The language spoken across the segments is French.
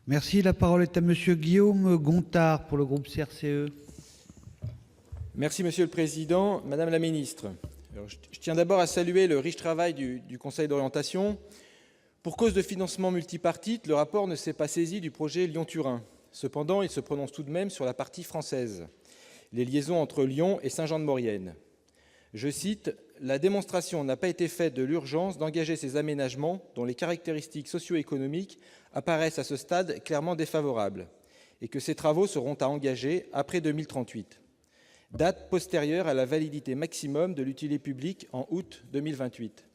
Merci. La parole est à Monsieur Guillaume Gontard pour le groupe CRCE. Merci, Monsieur le Président. Madame la ministre, je tiens d'abord à saluer le riche travail du Conseil d'orientation. Pour cause de financement multipartite, le rapport ne s'est pas saisi du projet Lyon-Turin. Cependant, il se prononce tout de même sur la partie française, les liaisons entre Lyon et Saint-Jean-de-Maurienne. Je cite, « La démonstration n'a pas été faite de l'urgence d'engager ces aménagements dont les caractéristiques socio-économiques apparaissent à ce stade clairement défavorables et que ces travaux seront à engager après 2038, date postérieure à la validité maximum de l'utilité publique en août 2028. »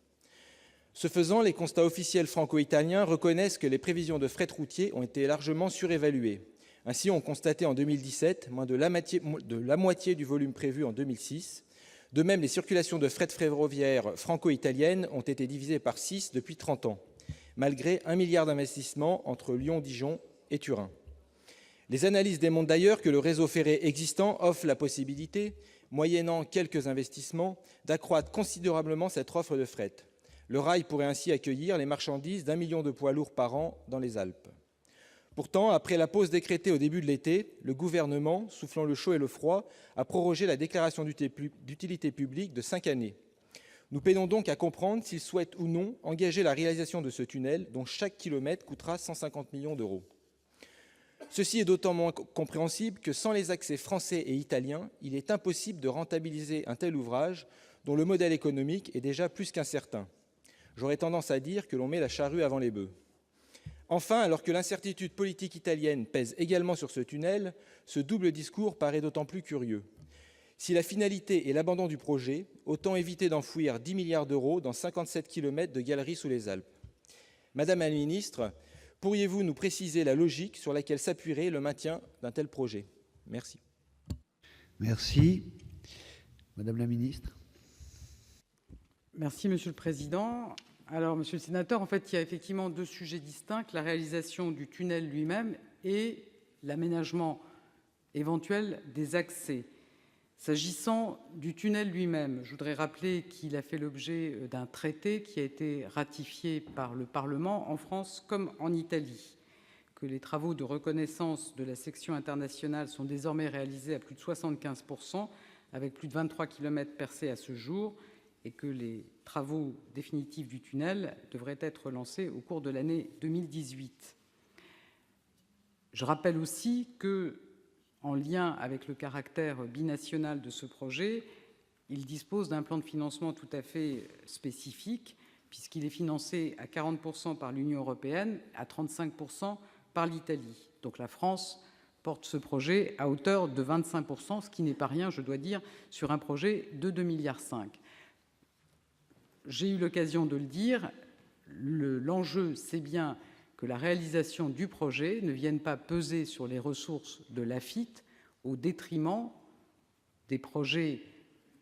Ce faisant, les constats officiels franco-italiens reconnaissent que les prévisions de fret routier ont été largement surévaluées. Ainsi, on constatait en 2017 moins de la moitié du volume prévu en 2006. De même, les circulations de fret ferroviaire franco-italiennes ont été divisées par 6 depuis 30 ans, malgré 1 milliard d'investissements entre Lyon, Dijon et Turin. Les analyses démontrent d'ailleurs que le réseau ferré existant offre la possibilité, moyennant quelques investissements, d'accroître considérablement cette offre de fret. Le rail pourrait ainsi accueillir les marchandises d'1 million de poids lourds par an dans les Alpes. Pourtant, après la pause décrétée au début de l'été, le Gouvernement, soufflant le chaud et le froid, a prorogé la déclaration d'utilité publique de 5 années. Nous peinons donc à comprendre s'il souhaite ou non engager la réalisation de ce tunnel, dont chaque kilomètre coûtera 150 millions d'euros. Ceci est d'autant moins compréhensible que sans les accès français et italiens, il est impossible de rentabiliser un tel ouvrage dont le modèle économique est déjà plus qu'incertain. J'aurais tendance à dire que l'on met la charrue avant les boeufs. Enfin, alors que l'incertitude politique italienne pèse également sur ce tunnel, ce double discours paraît d'autant plus curieux. Si la finalité est l'abandon du projet, autant éviter d'enfouir 10 milliards d'euros dans 57 km de galeries sous les Alpes. Madame la ministre, pourriez-vous nous préciser la logique sur laquelle s'appuierait le maintien d'un tel projet ? Merci. Merci. Madame la ministre. Merci, Monsieur le Président. Alors, Monsieur le Sénateur, en fait, il y a effectivement deux sujets distincts, la réalisation du tunnel lui-même et l'aménagement éventuel des accès. S'agissant du tunnel lui-même, je voudrais rappeler qu'il a fait l'objet d'un traité qui a été ratifié par le Parlement en France comme en Italie, que les travaux de reconnaissance de la section internationale sont désormais réalisés à plus de 75%, avec plus de 23 km percés à ce jour, et que les travaux définitifs du tunnel devraient être lancés au cours de l'année 2018. Je rappelle aussi que, en lien avec le caractère binational de ce projet, il dispose d'un plan de financement tout à fait spécifique, puisqu'il est financé à 40% par l'Union européenne, à 35% par l'Italie. Donc la France porte ce projet à hauteur de 25%, ce qui n'est pas rien, je dois dire, sur un projet de 2,5 milliards. J'ai eu l'occasion de le dire, l'enjeu, c'est bien que la réalisation du projet ne vienne pas peser sur les ressources de l'AFITF au détriment des projets,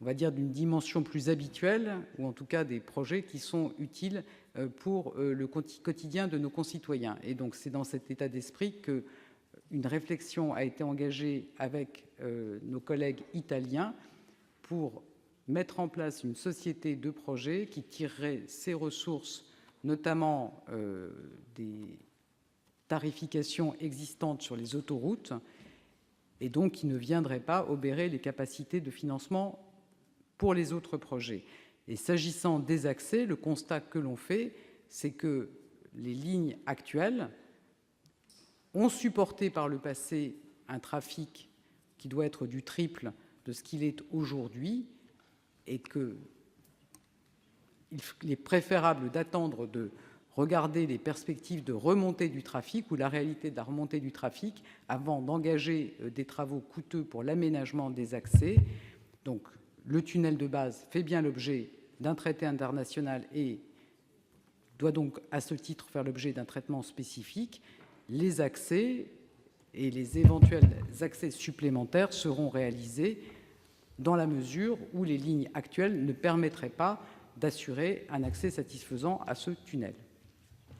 on va dire, d'une dimension plus habituelle, ou en tout cas des projets qui sont utiles pour le quotidien de nos concitoyens. Et donc c'est dans cet état d'esprit qu'une réflexion a été engagée avec nos collègues italiens pour mettre en place une société de projet qui tirerait ses ressources, notamment des tarifications existantes sur les autoroutes, et donc qui ne viendrait pas obérer les capacités de financement pour les autres projets. Et s'agissant des accès, le constat que l'on fait, c'est que les lignes actuelles ont supporté par le passé un trafic qui doit être du triple de ce qu'il est aujourd'hui, et qu'il est préférable d'attendre de regarder les perspectives de remontée du trafic ou la réalité de la remontée du trafic avant d'engager des travaux coûteux pour l'aménagement des accès. Donc, le tunnel de base fait bien l'objet d'un traité international et doit donc, à ce titre, faire l'objet d'un traitement spécifique. Les accès et les éventuels accès supplémentaires seront réalisés dans la mesure où les lignes actuelles ne permettraient pas d'assurer un accès satisfaisant à ce tunnel.